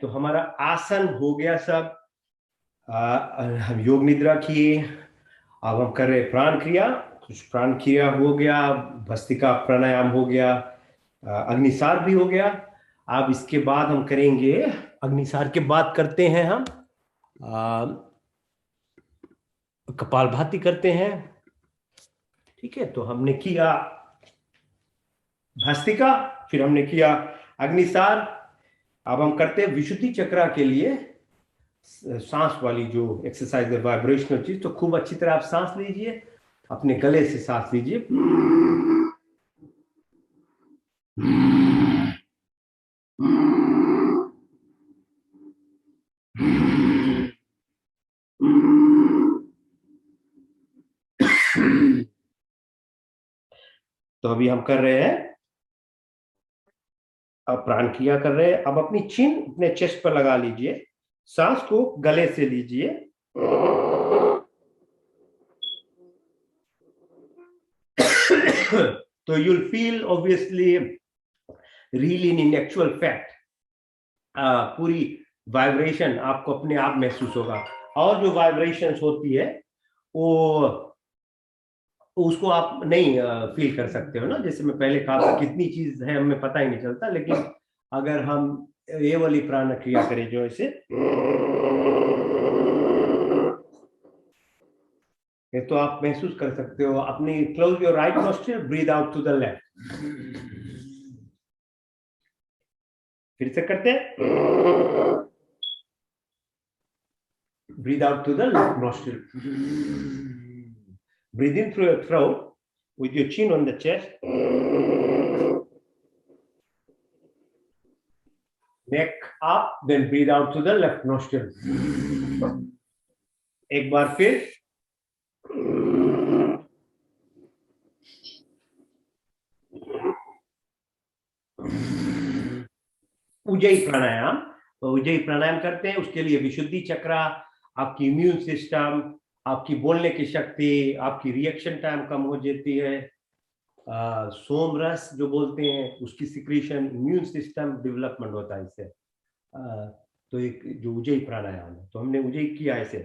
तो हमारा आसन हो गया सब। हम योग निद्रा किए, अब हम कर रहे प्राण क्रिया। कुछ प्राण क्रिया हो गया, भस्त्रिका प्राणायाम हो गया, अग्निसार भी हो गया। अब इसके बाद हम करेंगे, अग्निसार के बाद करते हैं हम कपालभाति करते हैं। ठीक है, तो हमने किया भस्त्रिका, फिर हमने किया अग्निसार। अब हम करते हैं विशुद्धि चक्रा के लिए सांस वाली जो एक्सरसाइज है, वाइब्रेशनल चीज। तो खूब अच्छी तरह आप सांस लीजिए, अपने गले से सांस लीजिए। तो अभी हम कर रहे हैं, अब प्राण क्रिया कर रहे हैं। अब अपनी चिन अपने चेस्ट पर लगा लीजिए, सांस को गले से लीजिए। तो you'll feel obviously really in actual fact पूरी वाइब्रेशन आपको अपने आप महसूस होगा। और जो वाइब्रेशंस होती है वो उसको आप नहीं फील कर सकते हो ना। जैसे मैं पहले कहा था, कितनी चीज है हमें पता ही नहीं चलता, लेकिन अगर हम ये वाली प्राण क्रिया करें जो ऐसे, ये तो आप महसूस कर सकते हो। अपनी close your right nostril, breathe out to the left. फिर से करते हैं, breathe out to the left nostril. Breathe in through your throat with your chin on the chest. Neck up, then breathe out to the left nostril. एक बार फिर, उज्जयी प्राणायाम। तो उज्जयी प्राणायाम करते हैं, उसके लिए विशुद्धि चक्र, आपकी इम्यून सिस्टम, आपकी बोलने की शक्ति, आपकी रिएक्शन टाइम कम हो जाती है। सोमरस जो बोलते हैं उसकी सिक्रीशन, इम्यून सिस्टम डेवलपमेंट होता है इससे। तो एक जो उज्जयी प्राणायाम है, तो हमने उज्जयी किया ऐसे।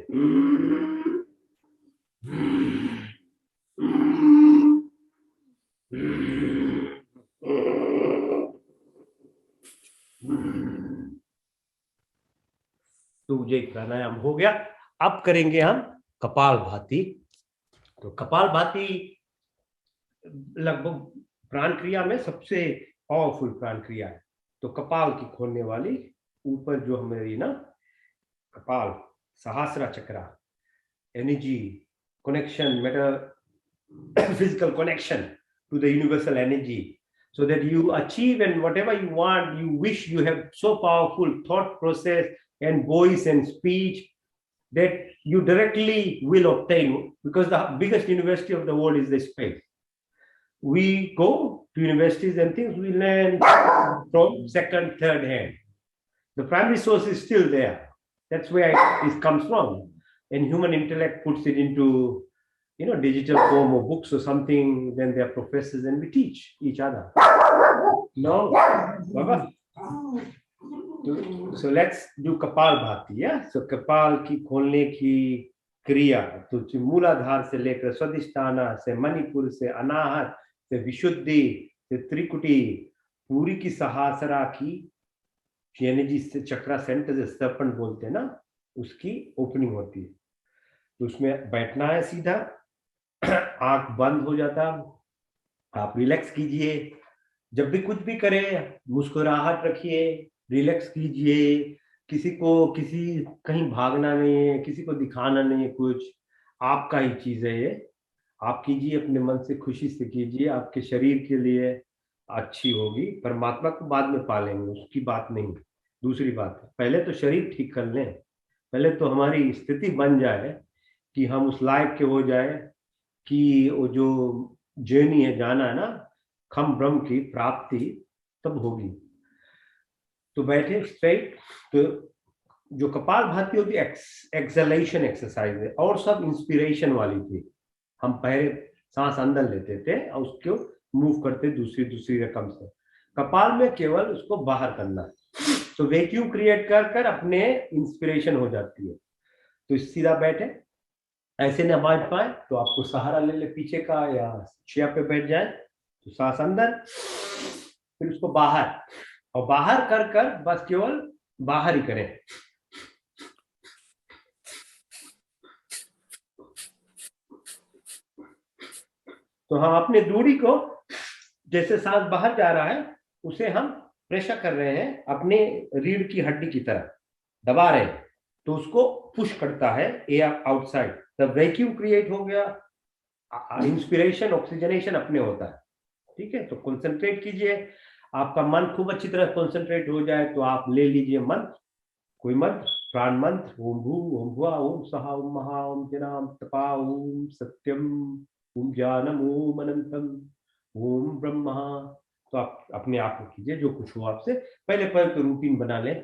तो उज्जयी प्राणायाम हो गया। अब करेंगे हम कपालभाति। तो कपालभाति लगभग प्राण क्रिया में सबसे पावरफुल प्राण क्रिया है। तो कपाल की खोलने वाली, ऊपर जो हमारी ना कपाल सहस्रा चक्र, energy connection, physical connection to the universal energy, so that you achieve and whatever you want, you wish, you have so powerful thought process and voice and speech that you directly will obtain, because the biggest university of the world is the space. We go to universities and things we learn from second, third hand. The primary source is still there. That's where it comes from. And human intellect puts it into, digital form or books or something. Then they are professors and we teach each other. No, Baba. So let's do Kapalbhati. Yeah. So कपाल की खोलने की क्रिया, तो मूलाधार से लेकर स्वादिष्ठाना से, मणिपुर से, अनाहत से, विशुद्धि से, त्रिकुटी, पूरी की सहस्रा की एनर्जी से, चक्रा सेंटर से सर्पण बोलते हैं ना, उसकी ओपनिंग होती है। तो उसमें बैठना है सीधा, आंख बंद हो जाता, आप रिलैक्स कीजिए। जब भी कुछ भी करें, मुस्कुराहट रखिए, रिलैक्स कीजिए। किसी कहीं भागना नहीं है, किसी को दिखाना नहीं है, कुछ आपका ही चीज है ये। आप कीजिए, अपने मन से खुशी से कीजिए, आपके शरीर के लिए अच्छी होगी। परमात्मा को बाद में पालेंगे, उसकी बात नहीं। दूसरी बात है, पहले तो शरीर ठीक कर लें, पहले तो हमारी स्थिति बन जाए कि हम उस लायक के हो जाए कि वो जो जर्नी है, जाना है ना खम ब्रह्म की प्राप्ति, तब होगी। तो बैठे स्ट्रेट। तो जो कपालभाति होती है एक्सलेशन एक्सरसाइज है, और सब इंस्पिरेशन वाली थी। हम पहले सांस अंदर लेते थे और उसको मूव करते दूसरी रकम से। कपाल में केवल उसको बाहर करना है। तो वैक्यूम क्रिएट कर कर अपने इंस्पिरेशन हो जाती है। तो सीधा बैठे, ऐसे न बैठ पाए तो आपको सहारा ले ले पीछे का, या चेयर पे बैठ जाए तो सांस अंदर, फिर उसको बाहर, और बाहर कर कर बस केवल बाहर ही करें। तो हम अपने दूरी को, जैसे सांस बाहर जा रहा है उसे हम प्रेशर कर रहे हैं अपने रीढ़ की हड्डी की तरह, दबा रहे हैं, तो उसको पुश करता है air outside, the vacuum create हो गया, इंस्पिरेशन ऑक्सीजनेशन अपने होता है। ठीक है, तो कंसंट्रेट कीजिए, आपका मन खूब अच्छी तरह कंसंट्रेट हो जाए तो आप ले लीजिए मंत्र, कोई मंत्र, प्राण मंत्र, ओम भू ओम भुआ ओम सहा ओम महा ओम जनाम तपा ओम सत्यम ओम ज्ञानम ओम अनंतम ओम ब्रह्मा। तो आप अपने आप को कीजिए जो कुछ हो आपसे, पहले पहले तो रूटीन बना लें।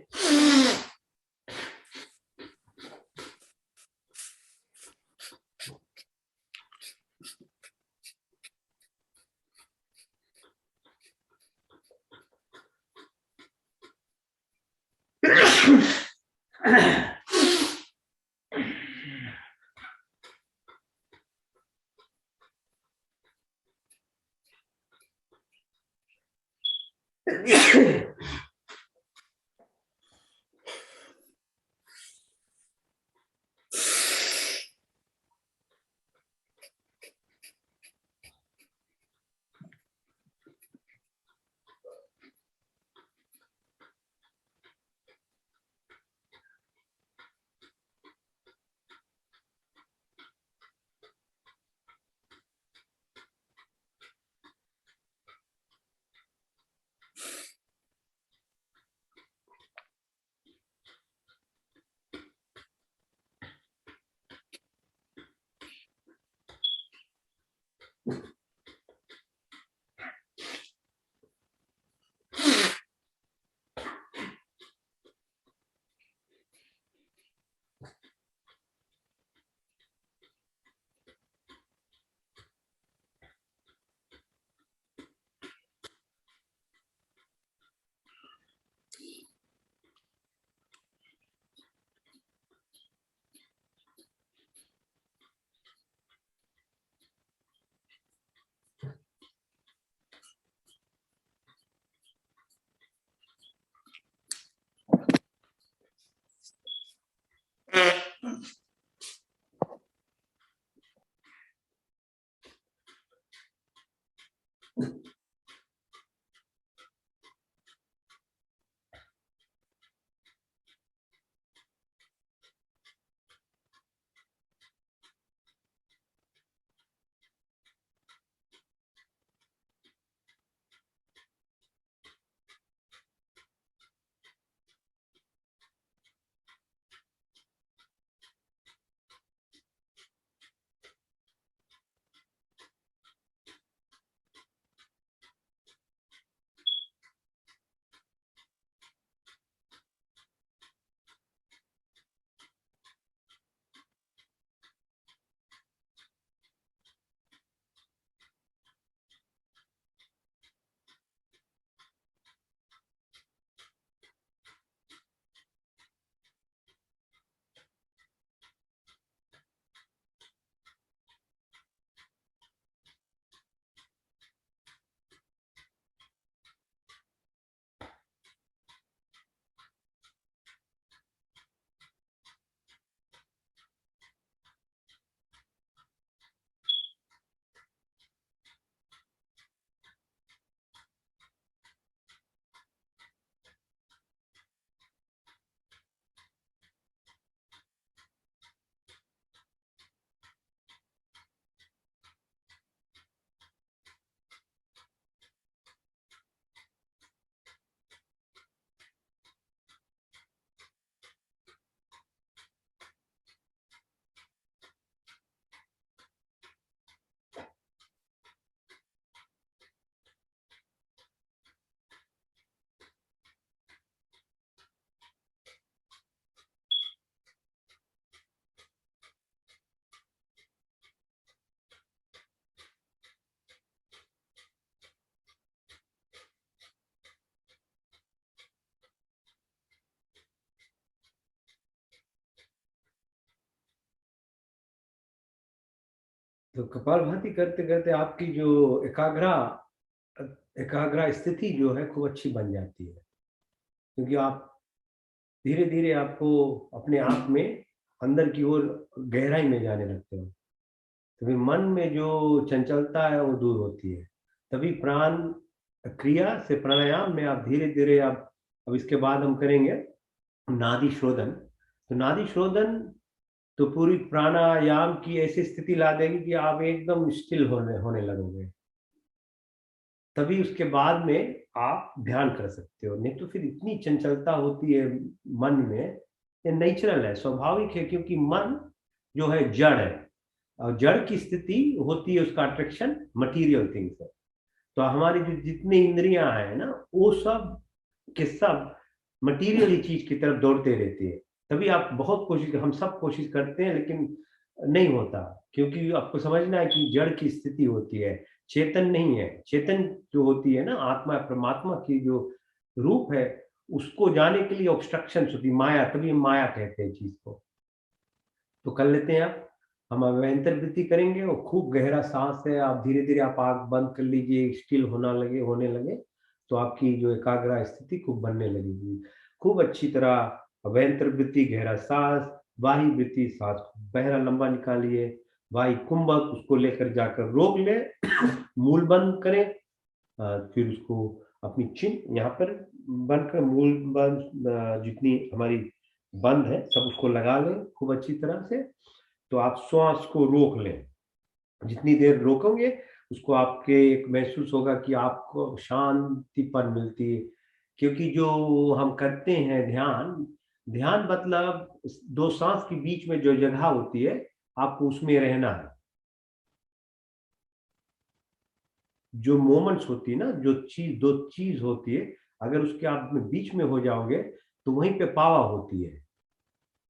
तो कपालभाति करते करते आपकी जो एकाग्रा एकाग्रा स्थिति जो है खूब अच्छी बन जाती है, क्योंकि आप धीरे धीरे आपको अपने आप में अंदर की ओर गहराई में जाने लगते हो। तभी मन में जो चंचलता है वो दूर होती है। तभी प्राण क्रिया से प्राणायाम में आप धीरे धीरे आप, अब इसके बाद हम करेंगे नादि शोधन। तो नादि शोधन तो पूरी प्राणायाम की ऐसी स्थिति ला देगी कि आप एकदम स्टिल होने होने लगोगे। तभी उसके बाद में आप ध्यान कर सकते हो, नहीं तो फिर इतनी चंचलता होती है मन में। ये नेचुरल है, स्वाभाविक है, क्योंकि मन जो है जड़ है, और जड़ की स्थिति होती है उसका अट्रैक्शन मटीरियल थिंग्स है। तो हमारी जो जितनी इंद्रियां हैं ना, वो सब के सब मटीरियल ही चीज की तरफ दौड़ते रहती है। तभी आप बहुत कोशिश, हम सब कोशिश करते हैं लेकिन नहीं होता, क्योंकि आपको समझना है कि जड़ की स्थिति होती है, चेतन नहीं है। चेतन जो होती है ना, आत्मा परमात्मा की जो रूप है, उसको जाने के लिए ऑब्स्ट्रक्शन होती है, माया, तभी माया कहते हैं चीज को। तो कर लेते हैं आप, हम अभ्यंतर वृत्ति करेंगे और खूब गहरा सांस है, आप धीरे धीरे आप आंख बंद कर लीजिए, स्टिल होने लगे, तो आपकी जो एकाग्र स्थिति खूब बनने लगेगी। खूब अच्छी तरह अभ्यंतर वृत्ति, गहरा सांस, बाही वृत्ति, सांस गहरा लंबा निकालिए, बाही कुंभक उसको लेकर जाकर रोक ले, मूल बंद करें, फिर उसको अपनी चिन यहाँ पर बंद कर, मूल बंद जितनी हमारी बंद है सब उसको लगा लें खूब अच्छी तरह से। तो आप श्वास को रोक लें, जितनी देर रोकोगे उसको आपके एक महसूस होगा कि आपको शांतिपन मिलती है। क्योंकि जो हम करते हैं ध्यान, ध्यान मतलब दो सांस के बीच में जो जगह होती है, आपको उसमें रहना है। जो मोमेंट्स होती है ना, जो चीज, दो चीज होती है, अगर उसके आप में बीच में हो जाओगे तो वहीं पे पावर होती है।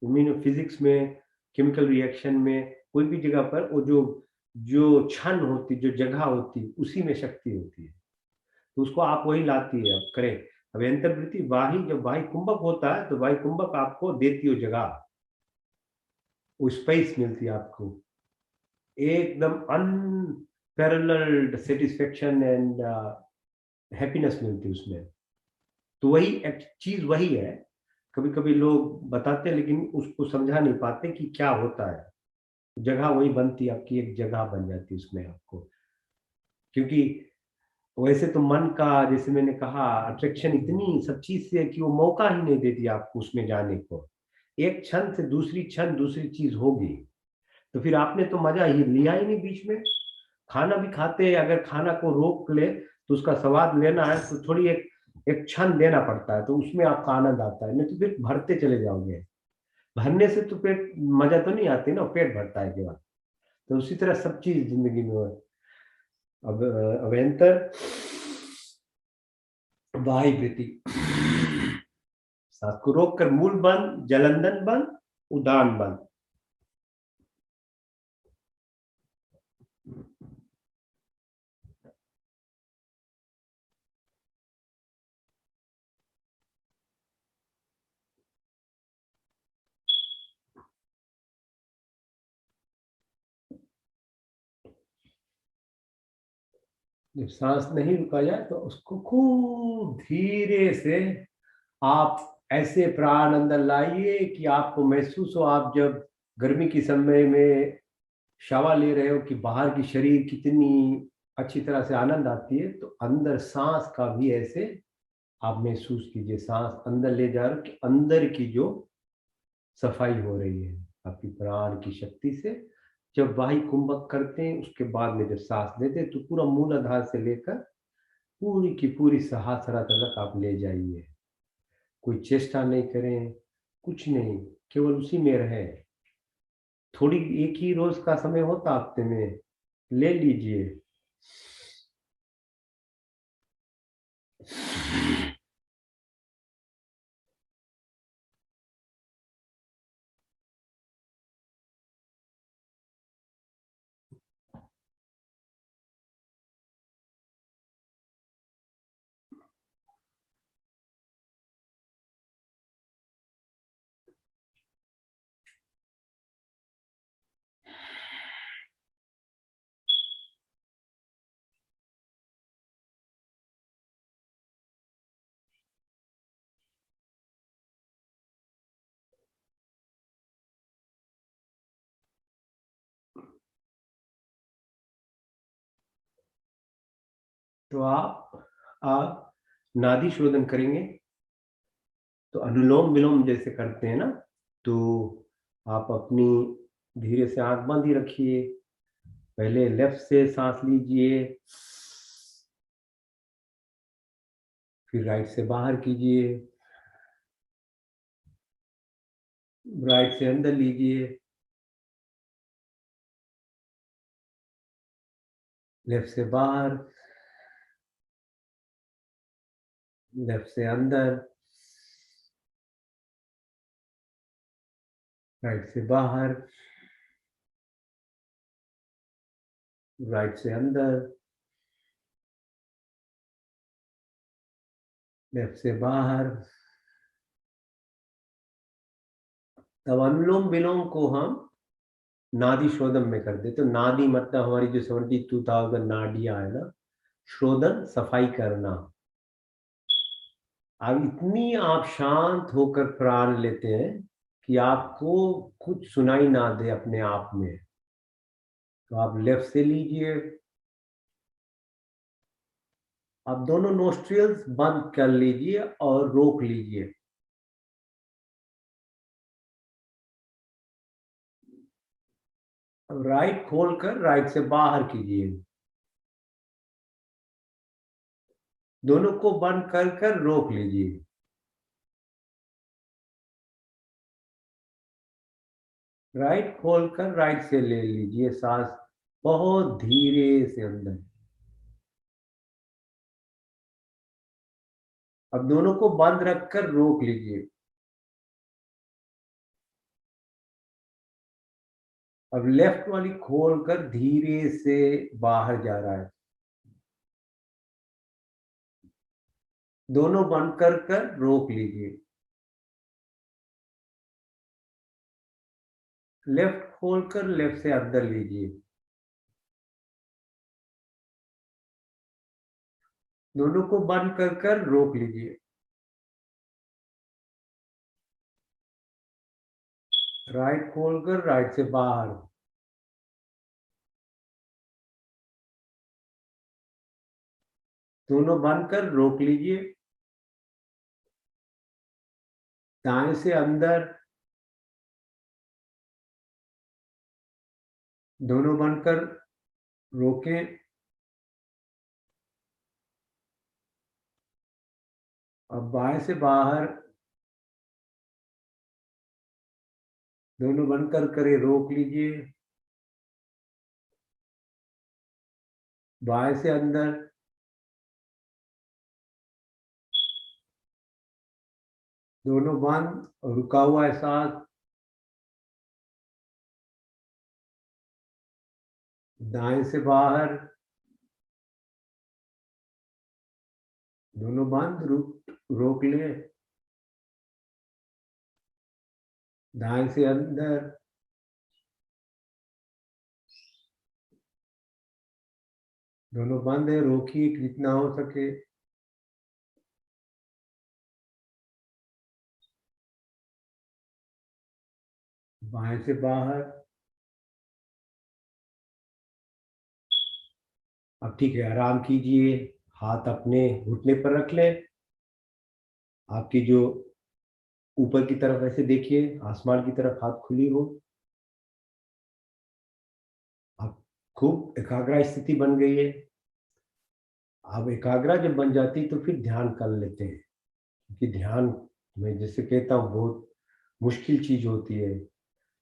मीन फिजिक्स में, केमिकल रिएक्शन में, कोई भी जगह पर वो जो जो क्षण होती, जो जगह होती, उसी में शक्ति होती है। तो उसको आप वही लाती है, अब करें। अब अंतर्वृत्ति वाही, जब वाही कुंभक होता है तो वाही कुंभक आपको देती हो जगह, वो स्पेस मिलती है आपको, एकदम अनपैरेलल्ड सेटिस्फेक्शन एंड हैप्पीनेस मिलती है उसमें। तो वही एक चीज वही है। कभी कभी लोग बताते हैं लेकिन उसको समझा नहीं पाते कि क्या होता है। जगह वही बनती है, आपकी एक जगह बन जाती है उसमें आपको। क्योंकि वैसे तो मन का, जैसे मैंने कहा, अट्रैक्शन इतनी सब चीज से है कि वो मौका ही नहीं देती आपको उसमें जाने को। एक क्षण से दूसरी क्षण दूसरी चीज होगी, तो फिर आपने तो मजा ही लिया ही नहीं बीच में। खाना भी खाते हैं, अगर खाना को रोक ले तो उसका स्वाद लेना है तो थोड़ी एक एक क्षण देना पड़ता है, तो उसमें आपका आनंद आता है, नहीं तो फिर भरते चले जाओगे। भरने से तो पेट, मजा तो नहीं आती ना, पेट भरता है केवल। तो उसी तरह सब चीज जिंदगी में हो। अब अभ्यंतर बाह्य वृत्ति, सांस को रोक कर मूल बंद, जलंधन बंद, उदान बंद। जब सांस नहीं रुका जाए तो उसको खूब धीरे से आप ऐसे प्राण अंदर लाइए कि आपको महसूस हो, आप जब गर्मी के समय में शावा ले रहे हो, कि बाहर की शरीर कितनी अच्छी तरह से आनंद आती है, तो अंदर सांस का भी ऐसे आप महसूस कीजिए। सांस अंदर ले जा रहे हो कि अंदर की जो सफाई हो रही है आपकी प्राण की शक्ति से। जब वायु कुंभक करते हैं उसके बाद में जब सांस लेते हैं तो पूरा मूलाधार से लेकर पूरी की पूरी सहस्रार तक आप ले जाइए। कोई चेष्टा नहीं करें, कुछ नहीं, केवल उसी में रहे। थोड़ी एक ही रोज का समय होता हफ्ते में, ले लीजिए। तो आप नादि शोधन करेंगे तो अनुलोम विलोम जैसे करते हैं ना, तो आप अपनी धीरे से आंख बंद ही रखिए। पहले लेफ्ट से सांस लीजिए, फिर राइट से बाहर कीजिए, राइट से अंदर लीजिए, लेफ्ट से बाहर, लेफ्ट से अंदर, राइट से बाहर, राइट से अंदर, लेफ्ट से बाहर। तब अनुलोम विलोम को हम नादी शोधन में करते। तो नादी मतलब हमारी जो 72,000 नाडियां है ना, शोधन सफाई करना। अब इतनी आप शांत होकर प्राण लेते हैं कि आपको कुछ सुनाई ना दे अपने आप में। तो आप लेफ्ट से लीजिए, आप दोनों नोस्ट्रिल्स बंद कर लीजिए और रोक लीजिए। अब राइट खोलकर राइट से बाहर कीजिए। दोनों को बंद कर कर रोक लीजिए। राइट खोलकर राइट से ले लीजिए सांस, बहुत धीरे से अंदर। अब दोनों को बंद रखकर रोक लीजिए। अब लेफ्ट वाली खोलकर धीरे से बाहर जा रहा है। दोनों बंद कर कर रोक लीजिए। लेफ्ट खोलकर लेफ्ट से अंदर लीजिए। दोनों को बंद कर कर रोक लीजिए। राइट खोलकर राइट से बाहर। दोनों बंद कर रोक लीजिए। दाएं से अंदर। दोनों बंद कर रोकें। अब बाएं से बाहर। दोनों बंद कर करे रोक लीजिए। बाएं से अंदर। दोनों बंद और रुका हुआ है सांस। दाएं से बाहर। दोनों बंद रोक ले। दाएं से अंदर। दोनों बंद है, रोकिए जितना हो सके। बाएं से बाहर। अब ठीक है, आराम कीजिए। हाथ अपने घुटने पर रख लें। आपकी जो ऊपर की तरफ ऐसे देखिए, आसमान की तरफ हाथ खुली हो। अब खूब एकाग्र स्थिति बन गई है। अब एकाग्र जब बन जाती तो फिर ध्यान कर लेते हैं, क्योंकि ध्यान मैं जैसे कहता हूँ बहुत मुश्किल चीज होती है।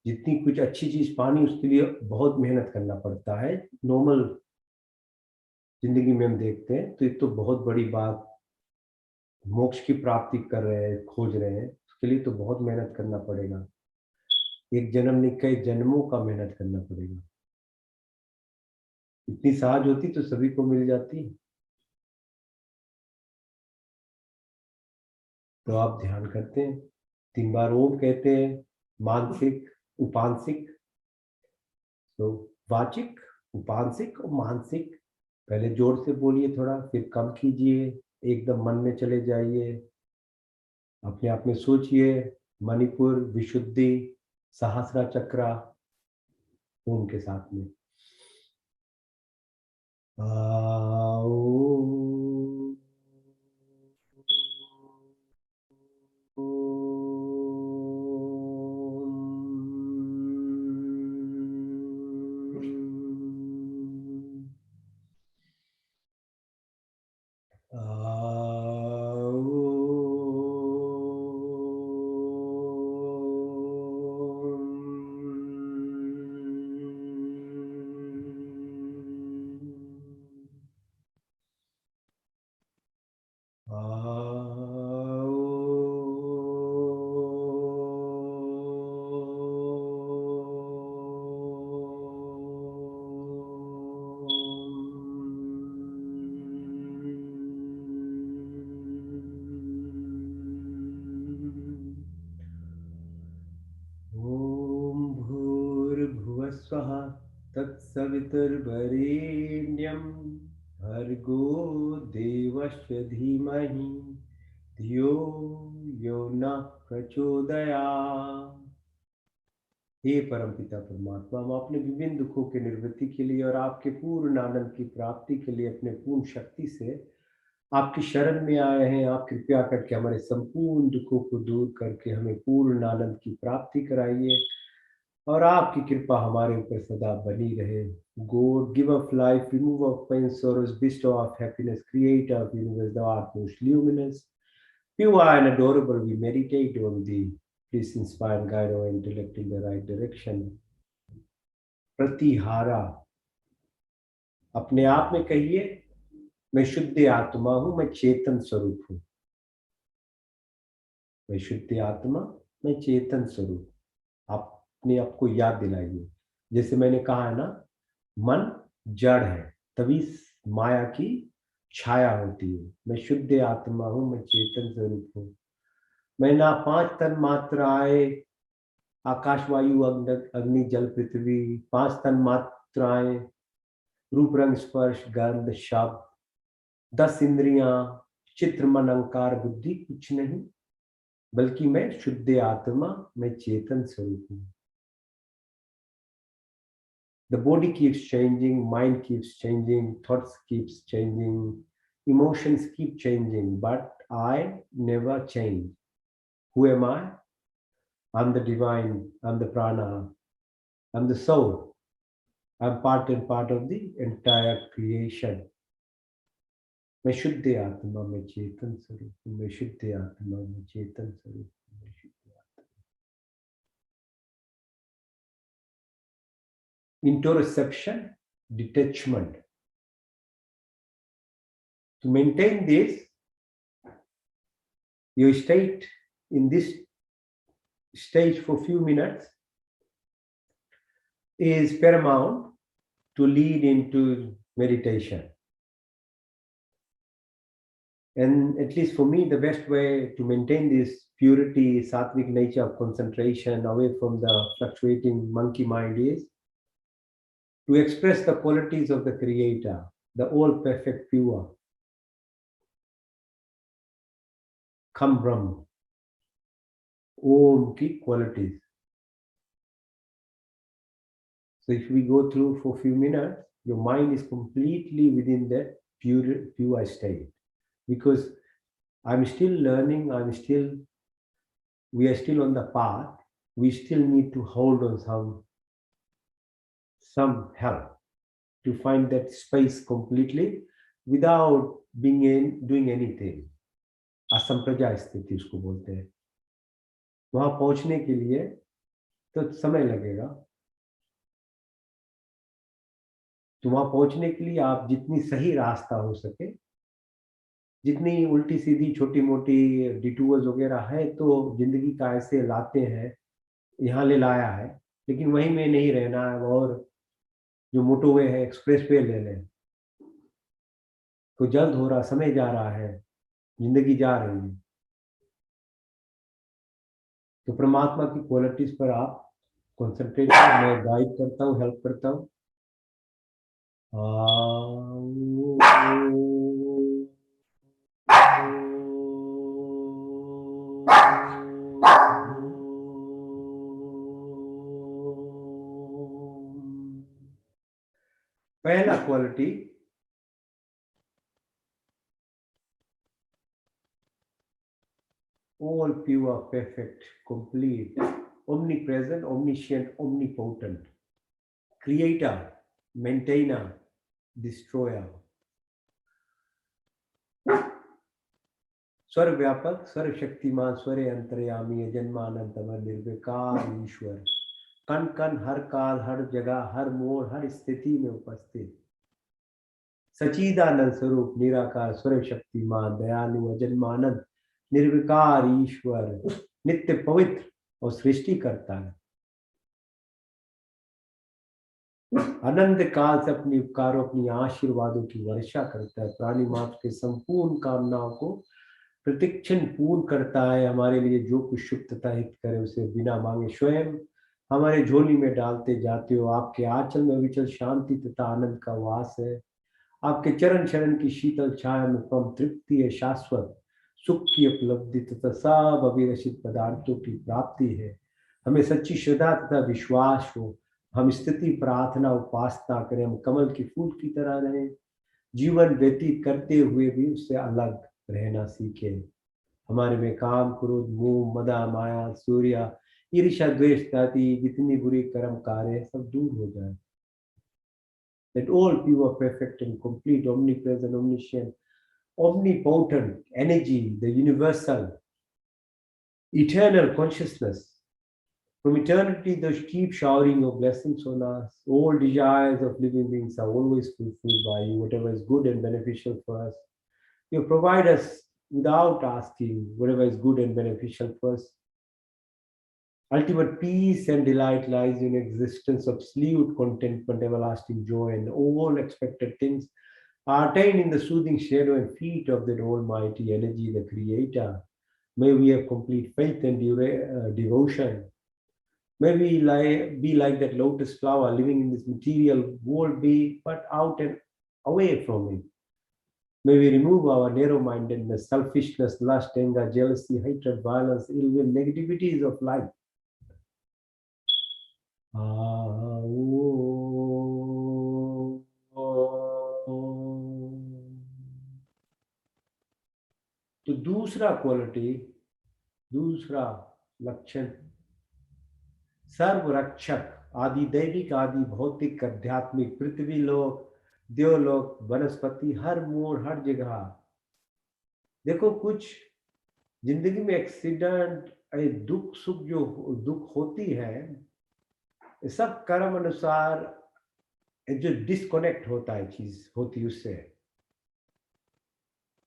जितनी कुछ अच्छी चीज पानी उसके लिए बहुत मेहनत करना पड़ता है। नॉर्मल जिंदगी में हम देखते हैं तो ये तो बहुत बड़ी बात, मोक्ष की प्राप्ति कर रहे हैं, खोज रहे हैं, उसके लिए तो बहुत मेहनत करना पड़ेगा। एक जन्म नहीं, कई जन्मों का मेहनत करना पड़ेगा। इतनी सहज होती तो सभी को मिल जाती। तो आप ध्यान करते हैं, 3 बार ओम कहते हैं, मानसिक, उपांसिक। तो वाचिक, उपांसिक और मानसिक। पहले जोर से बोलिए, थोड़ा फिर कम कीजिए, एकदम मन में चले जाइए। अपने आप में सोचिए, मणिपुर, विशुद्धि, सहस्रा चक्रा, ओम के साथ में। आओ। स्वः तत्सवितुर्वरेण्यं भर्गो देवस्य धीमहि धियो यो नः प्रचोदयात्। हे परमपिता परमात्मा, हम अपने विभिन्न दुखों के निवृत्ति के लिए और आपके पूर्ण आनंद की प्राप्ति के लिए अपने पूर्ण शक्ति से आपकी शरण में आए हैं। आप कृपया करके हमारे संपूर्ण दुखों को दूर करके हमें पूर्ण आनंद की प्राप्ति कराइए और आपकी कृपा हमारे ऊपर सदा बनी रहे। God, give of life, remove of pain, sorrows, bestow of happiness, creator of universe, thou art most luminous, pure and adorable, we meditate on thee. Please inspire and guide our intellect in the right direction. Pratihara, अपने आप में कहिए, मैं शुद्ध आत्मा हूं, मैं चेतन स्वरूप हूं। मैं शुद्ध आत्मा, मैं चेतन स्वरूप। आप अपने आप को याद दिलाइए। जैसे मैंने कहा है ना, मन जड़ है, तभी माया की छाया होती है। मैं शुद्ध आत्मा हूं, मैं चेतन स्वरूप हूं। मैं ना 5 तन मात्र आए, आकाश वायु अग्नि जल पृथ्वी, 5 तन मात्र आए, रूप रंग स्पर्श गंध शब्द, 10 इंद्रियां, चित्र मन अहंकार बुद्धि कुछ नहीं, बल्कि मैं शुद्ध आत्मा, मैं चेतन स्वरूप हूं। The body keeps changing, mind keeps changing, thoughts keeps changing, emotions keep changing, but I never change. Who am I? I'm the divine, I'm the prana, I'm the soul. I'm part and part of the entire creation. मैं शुद्ध आत्मा, मैं चेतन स्वरूप हूँ। मैं शुद्ध आत्मा, मैं चेतन स्वरूप हूँ। मैं शुद्ध आत्मा। Interoception, detachment. To maintain this, you stay in this stage for a few minutes is paramount to lead into meditation. And at least for me, the best way to maintain this purity, sattvic nature of concentration away from the fluctuating monkey mind is to express the qualities of the Creator, the all perfect pure, Kham Brahm, Om ki qualities. So if we go through for a few minutes, your mind is completely within that pure state. Because I'm still learning, we are still on the path, we still need to hold on some help to find that space completely without doing anything. असंप्रज्ञा स्थिति उसको बोलते हैं। वहां पहुंचने के लिए तो समय लगेगा। तो वहां पहुंचने के लिए आप जितनी सही रास्ता हो सके, जितनी उल्टी सीधी छोटी मोटी डिटूअर्स वगैरह है तो जिंदगी का ऐसे लाते हैं, यहाँ ले लाया है, लेकिन वहीं में नहीं रहना है। और जो मोटरवे है, एक्सप्रेस वे ले लें तो जल्द हो रहा, समय जा रहा है, जिंदगी जा रही है। तो परमात्मा की क्वालिटीज पर आप कॉन्सेंट्रेट करें। मैं गाइड करता हूँ, हेल्प करता हूँ। पहला quality, all pure, perfect, complete, omnipresent, omniscient, omnipotent, creator, maintainer, destroyer, सर्वव्यापक, सर्वशक्तिमान, स्वरे अंतर्यामी, अजन्मानंतम, निर्विकार ईश्वर, कण कण, हर काल, हर जगह, हर मोड़, हर स्थिति में उपस्थित, सच्चिदानंद स्वरूप, निराकार, सर्वशक्तिमान, दयालु, अजन्मानंद, निर्विकार ईश्वर, नित्य पवित्र और सृष्टि करता है। अनंत काल से अपनी उपकारों, अपनी आशीर्वादों की वर्षा करता है। प्राणी मात्र के संपूर्ण कामनाओं को प्रतिक्षण पूर्ण करता है। हमारे लिए जो कुछ शुभ तथा हित करे उसे बिना मांगे स्वयं हमारे झोली में डालते जाते हो। आपके आंचल में विचल शांति तथा आनंद का वास है। आपके चरण शरण की शीतल छाया में परम तृप्ति है, शाश्वत सुख की उपलब्धि तथा सब अभिलषित पदार्थों की प्राप्ति है। हमें सच्ची श्रद्धा तथा विश्वास हो, हम स्तुति प्रार्थना उपासना करें, हम कमल के फूल की तरह रहें, जीवन व्यतीत करते हुए भी उससे अलग रहना सीखें। हमारे में काम क्रोध मोह मदा माया सूर्य ईर्ष्या द्वेष आदि जितनी बुरी कर्म कार्य है सब दूर हो जाए। That all pure, perfect, and complete, omnipresent, omniscient, omnipotent energy, the universal, eternal consciousness, from eternity, they keep showering your blessings on us. All desires of living beings are always fulfilled by you, whatever is good and beneficial for us. You provide us without asking whatever is good and beneficial for us. Ultimate peace and delight lies in existence of absolute contentment, everlasting joy, and all expected things are attained in the soothing shadow and feet of that almighty energy, the Creator. May we have complete faith and devotion. May we be like that lotus flower living in this material world, be but out and away from it. May we remove our narrow-mindedness, selfishness, lust, anger, jealousy, hatred, violence, ill will, negativities of life. तो दूसरा quality, दूसरा लक्षण, सर्वरक्षक आदि दैविक आदि भौतिक आध्यात्मिक पृथ्वी लोक देवलोक वनस्पति हर मोड़ हर जगह। देखो कुछ जिंदगी में एक्सीडेंट दुख सुख जो दुख होती है सब कर्म अनुसार जो डिस्कनेक्ट होता है चीज होती उससे।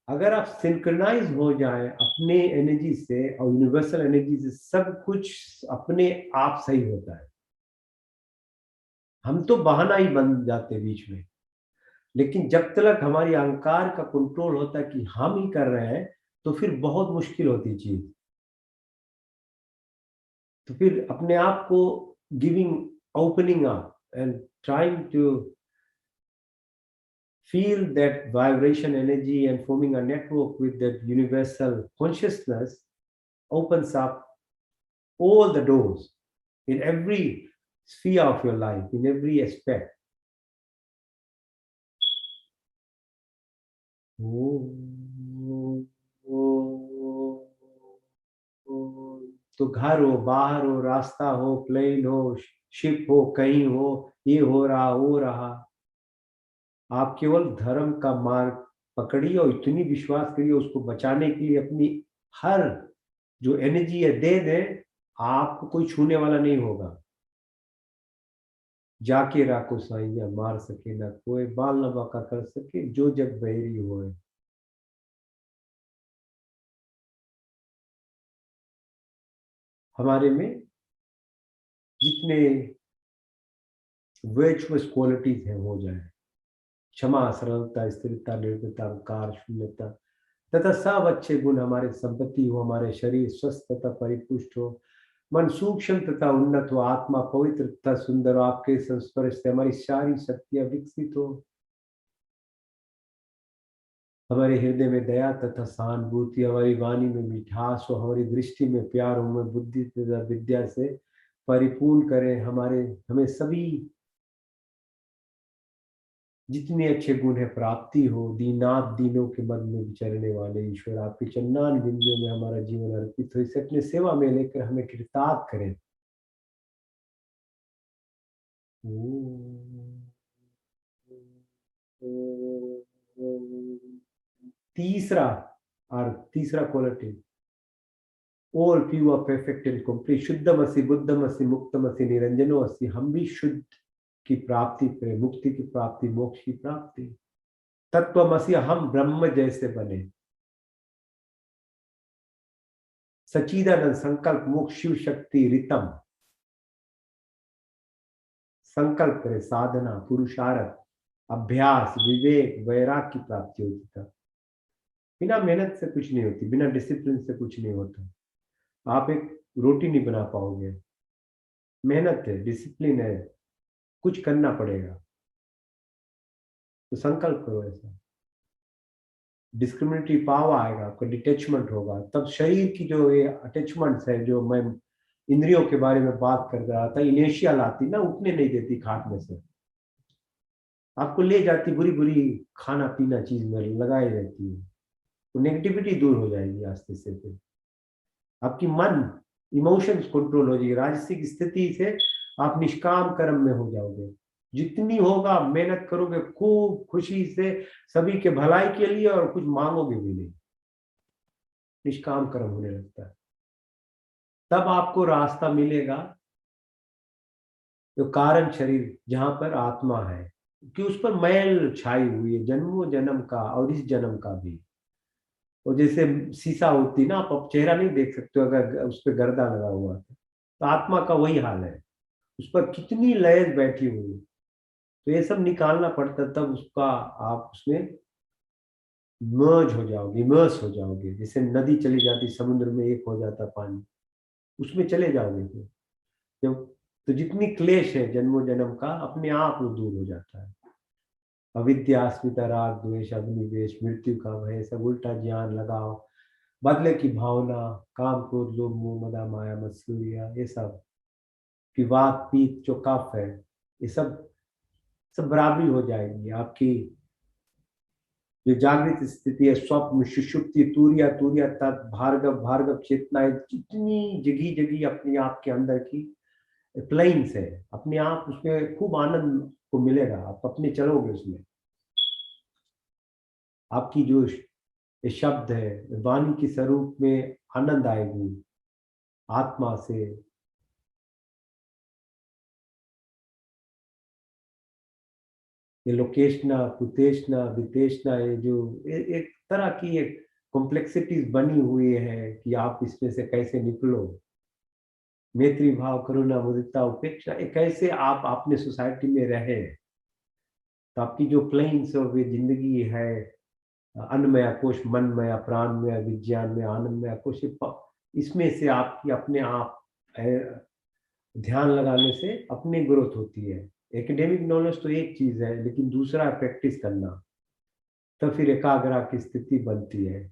अगर आप सिंक्रोनाइज हो जाए अपने एनर्जी से और यूनिवर्सल एनर्जी से सब कुछ अपने आप सही होता है। हम तो बहाना ही बन जाते बीच में, लेकिन जब तक हमारी अहंकार का कंट्रोल होता है कि हम ही कर रहे हैं तो फिर बहुत मुश्किल होती चीज। तो फिर अपने आप को giving opening up and trying to feel that vibration energy and forming a network with that universal consciousness opens up all the doors in every sphere of your life, in every aspect. तो घर हो बाहर हो रास्ता हो plane हो ship हो कहीं हो ये हो रहा वो रहा, आप केवल धर्म का मार्ग पकड़िए और इतनी विश्वास करिए उसको बचाने के लिए अपनी हर जो एनर्जी है दे दें, आपको कोई छूने वाला नहीं होगा। जाके राखो साइया मार सके ना कोई बाल न बाका कर सके जो जग बहेरी होए। हमारे में जितने वर्चुअस क्वालिटीज हैं हो जाए, क्षमा सरलता स्थिरता निर्भयता अहंकार शून्यता तथा सब अच्छे गुण हमारे संपत्ति हो, हमारे शरीर स्वस्थ तथा परिपुष्ट हो, मन सूक्ष्म तथा उन्नत हो, आत्मा पवित्र तथा सुंदर हो, आपके संस्पर्श से हमारी सारी शक्तियां विकसित हो, हमारे हृदय में दया तथा सहानुभूति, हमारी वाणी में मिठास हो, हमारी दृष्टि में प्यार हो, हमें बुद्धि तथा विद्या से परिपूर्ण करें। हमें सभी जितने अच्छे गुण है प्राप्ति हो। दीनात दीनों के मध्य में विचरने वाले ईश्वर आपके चन्नान बिंदियों में हमारा जीवन अर्पित हो, इसे अपने सेवा में लेकर हमें कृतार्थ करें। तीसरा और तीसरा quality, all pure perfect and complete, शुद्धमसि बुद्धमसि मुक्तमसि निरंजनो असि, हम भी शुद्ध की प्राप्ति करें, मुक्ति की प्राप्ति मोक्ष की प्राप्ति। तत्वमसि हम ब्रह्म जैसे बने, सच्चिदानंद संकल्प मोक्ष शिव शक्ति रितम, संकल्प करें साधना पुरुषार्थ अभ्यास विवेक वैराग की प्राप्ति होती था। बिना मेहनत से कुछ नहीं होती, बिना डिसिप्लिन से कुछ नहीं होता। आप एक रोटी नहीं बना पाओगे, मेहनत है, डिसिप्लिन है, कुछ करना पड़ेगा, तो संकल्प करो ऐसा। डिस्क्रिमिनेटरी पाव आएगा, आपका डिटेचमेंट होगा, तब शरीर की जो ये अटैचमेंट्स है, जो मैं इंद्रियों के बारे में बात कर रहा था, इनेशियल आती ना, उठने नहीं देती खाट में से, आपको ले जाती बुरी बुरी खाना पीना चीज में लगाई रहती है, तो नेगेटिविटी दूर हो जाएगी आस्ते से। फिर आपकी मन इमोशंस कंट्रोल हो जाएगी, राजसिक स्थिति से आप निष्काम कर्म में हो जाओगे। जितनी होगा मेहनत करोगे खूब खुशी से, सभी के भलाई के लिए, और कुछ मांगोगे भी नहीं, निष्काम कर्म होने लगता है। तब आपको रास्ता मिलेगा, जो कारण शरीर जहां पर आत्मा है, कि उस पर मैल छाई हुई है जन्मों जन्म का और इस जन्म का भी। और जैसे शीशा होती ना, आप चेहरा नहीं देख सकते हो अगर उस पर गर्दा लगा हुआ है, तो आत्मा का वही हाल है, उस पर कितनी लयज बैठी हुई है। तो ये सब निकालना पड़ता, तब उसका आप उसमें मर्ज हो जाओगे, इमर्स हो जाओगे, जैसे नदी चली जाती समुद्र में, एक हो जाता पानी, उसमें चले जाओगे फिर जब। तो जितनी क्लेश है जन्मों जन्म का, अपने आप वो दूर हो जाता है। अविद्या, अस्मिता, राग, द्वेष, अग्निवेश, मृत्यु का भय, सब उल्टा ज्ञान लगाओ, बदले की भावना, काम, क्रोध, लोभ, मोह, मदा, माया, मत्सर्य, ये सब की वात पीत जो कफ है, ये सब सब बराबरी हो जाएगी आपकी। जो जागृत स्थिति है, स्वप्न, सुषुप्ति, तूर्या, तूर्या तत्, भार्गव, भार्गव चेतना, जितनी जगी जगी अपने आप के अंदर की प्लेन्स है, अपने आप उसमें खूब आनंद को मिलेगा, आप अपने चलोगे उसमें। आपकी जो ये शब्द है, वाणी के स्वरूप में आनंद आएगी आत्मा से। ये लोकेशना, कुतेशना, वितेशना, ये जो एक तरह की एक कॉम्प्लेक्सिटीज बनी हुई है कि आप इसमें से कैसे निकलो। मैत्री भाव, करुणा, मुदिता, उपेक्षा, ये कैसे आप अपने सोसाइटी में रहे। तो आपकी जो प्लेन्स ऑफ ये जिंदगी है, अन्नमय कोश, मनमय, प्राणमय, विज्ञान में, आनंदमय कोश, इसमें से आपकी अपने आप ध्यान लगाने से अपनी ग्रोथ होती है। एकेडमिक नॉलेज तो एक चीज है, लेकिन दूसरा प्रैक्टिस करना, तो फिर एकाग्रा की स्थिति बनती है।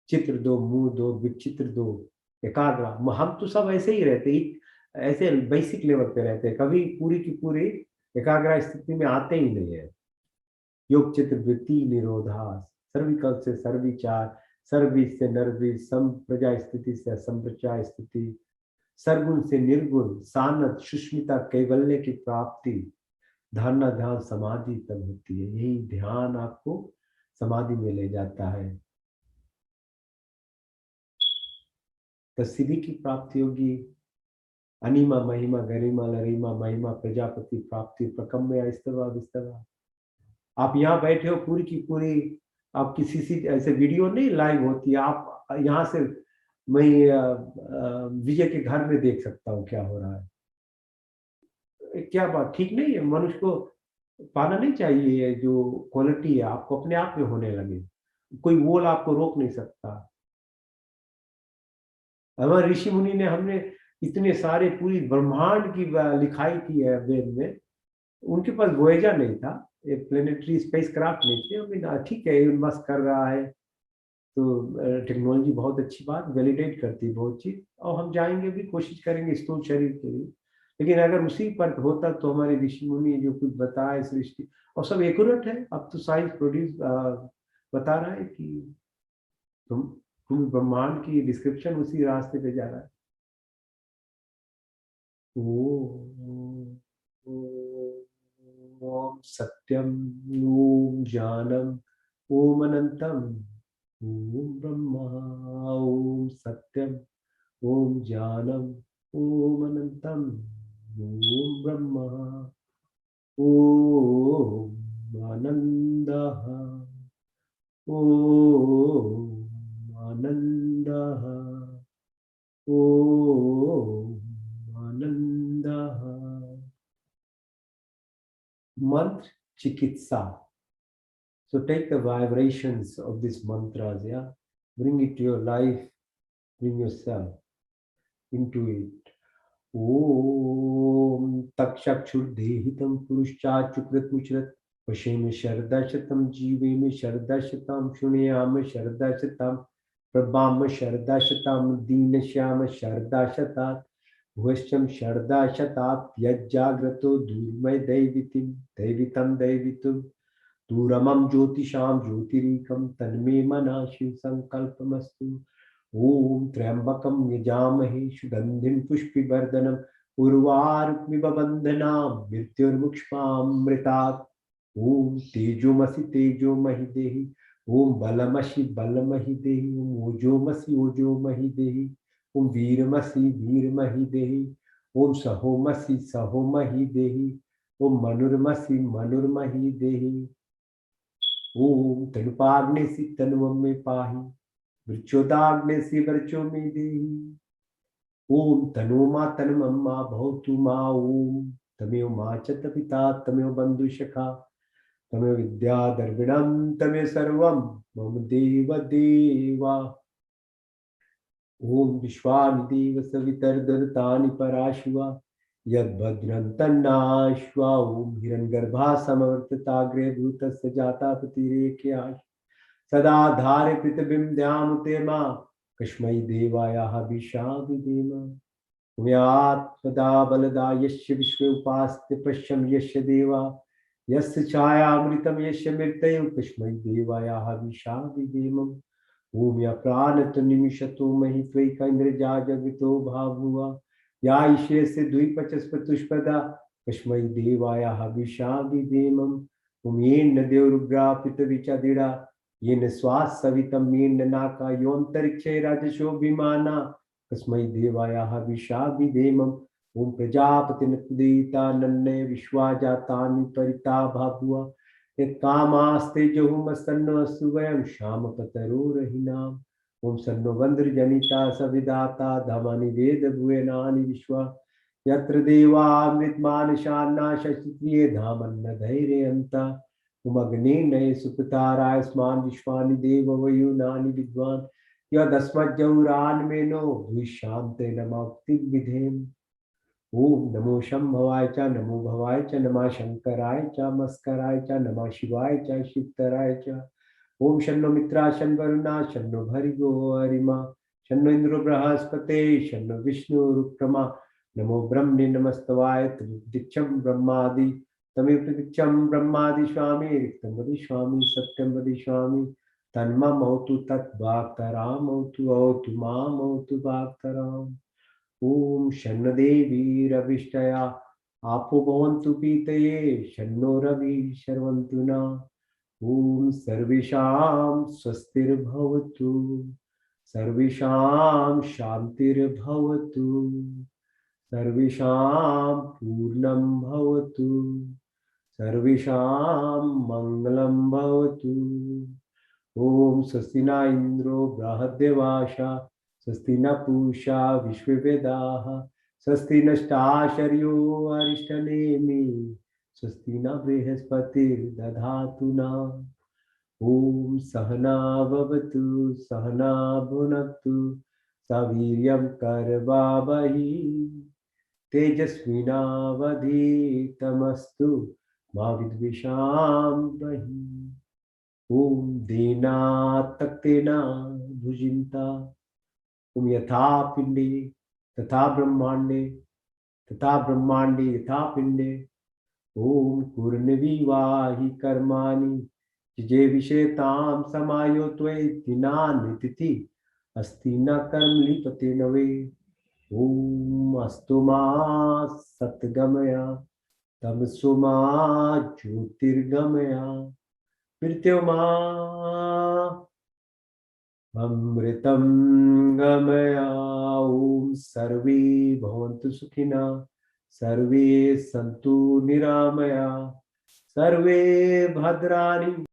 चित्र दो, मुंह दो, विचित्र दो, एकाग्रा। हम तो सब ऐसे ही रहते ही, ऐसे बेसिक लेवल पे रहते हैं, कभी पूरी की पूरी एकाग्रा स्थिति में आते ही नहीं है। योग चित्र वृत्ति निरोधास, सर्विकल्प से सर्विचार, सर्विस से नर्विस, संप्रजा स्थिति से असंप्रजा स्थिति, सरगुण से निर्गुण, सानत, सुष्मिता, कैवल्य की प्राप्ति, धारणा, ध्यान, समाधि तब होती है। यही ध्यान आपको समाधि में ले जाता है, तस्सिद्धि की प्राप्ति होगी। अनिमा, महिमा, गरिमा, लरिमा, महिमा, प्रजापति प्राप्ति, प्रकम्य, स्तवा, विस्तवा। आप यहाँ बैठे हो, पूरी की पूरी आप किसी सी ऐसे वीडियो नहीं लाइव होती है, आप यहाँ से मैं विजय के घर में देख सकता हूँ क्या हो रहा है। क्या बात ठीक नहीं है? मनुष्य को पाना नहीं चाहिए, ये जो क्वालिटी है आपको अपने आप में होने लगे, कोई बोल आपको रोक नहीं सकता। हमारे ऋषि मुनि ने, हमने इतने सारे पूरी ब्रह्मांड की लिखाई की है वेद में, उनके पास वोएजर नहीं था, ये प्लेनेटरी स्पेस क्राफ्ट नहीं थी। अभी ठीक है, एलन मस्क कर रहा है, तो टेक्नोलॉजी बहुत अच्छी बात, वैलिडेट करती है बहुत चीज, और हम जाएंगे भी, कोशिश करेंगे स्थूल शरीर के लिए। लेकिन अगर उसी पर होता तो हमारे ऋषि मुनि जो कुछ बताया सृष्टि, और सब एक्यूरेट है। अब तो साइंस प्रोड्यूस बता रहा है कि तुम ब्रह्मांड की डिस्क्रिप्शन उसी रास्ते पे जा रहा है। ओ, ओम सत्यम, ओम ज्ञानम, ओम अनंतम, ओम ब्रह्मा, ओम सत्यम, ओम ज्ञानम, ओम अनंतम, ओम ब्रह्मा, ओम आनंदः, ओम आनंदः, ओम आनंदः। मंत्र चिकित्सा। So take the vibrations of these mantras, yeah, bring it to your life, bring yourself into it. ओम तक्षक्षुर्देहितं पुरुषाचुकृतमुचरत् पशेम शरदशतं जीवेम शरदशतं शृणुयाम शरदशतं प्रभाम शरदशतं दीनश्याम शरदशतात् भुवश्चम शरदशतात् यज्जाग्रतो दूर्मय दैवितं दैवितुम दूरमं ज्योतिषां ज्योतिरीकं तन्मे मना शिव संकल्पमस्तु। ओम त्र्यंबकं यजामहे सुगंधिं पुष्टिवर्धनम् उर्वारुकमिव बन्धनान् मृत्युर्मुक्षमामृतात्। ओम तेजोमसि तेजोमहि देहि ओम बलमसि बलमहि देहि ओम ओजोमसि ओजोमहि देहि ओम वीरमसि वीरमहि देहि ओम सहोमसि सहोमहि देहि ओम मनुर्मसि मनुर्महि देहि। ओम तनुपाग्नेसि तनुवं मे पाहि वृक्षोदाग्नेसि वृक्षो मे देहि। ओम तनोमा तन्मम्मा भवतु मा ओम तमेव मा च पिता तमेव बन्धुसखा तमेव विद्या द्रविणं तमेव सर्वं मम देव देवा। ओम विश्वानिदेव सवितर्दतानि पराशिवा यद्भद्रं तन्नाश्वा ओम हिरण्यगर्भा समवर्तताग्रे भूतस्य जाता पतिरेक्याश सदा धारे पृथिवीं ध्यामुते मा कस्मै देवायाः विशाविदेम। उम्यात्मदा बलदा यस्य विश्वे उपास्ते पश्यं यस्य देवा यस्य छायामृतं यस्य मृतयो कस्मै देवायाः विशाविदेम। ओम या प्राणत निमिषतो महि त्वैकैन्द्रजा जगतो भावुआ या ईशे से द्विपचस्पतुष्पदा कस्मै देवायाः विशाविदेम। ओम येन देवरुग्रा पृथ्वीचा येन स्वास सवितं येन नाका योऽन्तरिक्षे राजशो विमाना कस्मै देवायाः विशाविदेम। ओम प्रजापतिनुदिता नन्ने विश्वाजातानि परिता भावुआ यत्कामास्ते जोहुमस्तन्नो सुवयं श्यामपतरोरहिनाम्। ओम सन्नो वन्द्रजनिता सविदाता धमानि वेद भुवनानि विश्वा यत्र देवामृतमानशान्ना शशिक्रिये धामन्न धैर्यन्ता। उमग्नेनये सुपताराय स्मान् विश्वानि देववयुनानि विद्वान् यदस्मज्जौरान्मेनो भूयिष्ठान्ते नमोक्तिविधेम। ओम नमो शंभवाय च नमो भवाय च नमः शंकराय च मस्कराय च नमः शिवाय च शिवतराय च। ओम शन्नो मित्रा शन्नो वरुणा शन्नो भर्गो अरिमा शन्नो इंद्रो बृहस्पते शन्नो विष्णुरुक्रमा नमो ब्रह्मणे नमस्तवाय तदिक्षं ब्रह्मादि तमेव प्रतीक्षं ब्रह्मादि स्वामी रिक्तं वदिष्यामि सत्यं वदिष्यामि तन्ममौतु तद्वाक्तरामौतु औतु मामौतु वाक्तराम्। ओम शन्न देवी रविष्टया आपो भवन्तु पीतये शन्नो रवि शर्वन्तु न। ओम सर्वेषां स्वस्तिर्भवतु सर्वेषां शान्तिर्भवतु सर्वेषां पूर्णं भवतु सर्वेषां मङ्गलं भवतु। ओम स्वस्ति न इन्द्रो बृहद्देवाशा स्वस्ति न पूषा विश्ववेदाः स्वस्ति नष्टाशर्यो अरिष्टनेमि स्वस्ति न बृहस्पतिर्दधातु न। ओम सहना भवतु सहना भुनक्तु सवीर्यं करवावहै तेजस्विनावधीतमस्तु मा विद्विषावहै। ओम दीनात्तक्तेना भुजिन्ता ओम यथा पिंडे तथा ब्रह्मांडे यथा पिंडे ओम कुर्निविवाहि कर्माणि जे विषेतां समायो त्वयि तिथि अस्ति न कर्म लिपते नवे। ओम अस्तु मा सत्गमया तमसो मा ज्योतिर्गमया मृत्युर्मा अमृतं गमया। ओम सर्वे भवन्तु सुखिनः सर्वे सन्तु निरामया सर्वे भद्राणि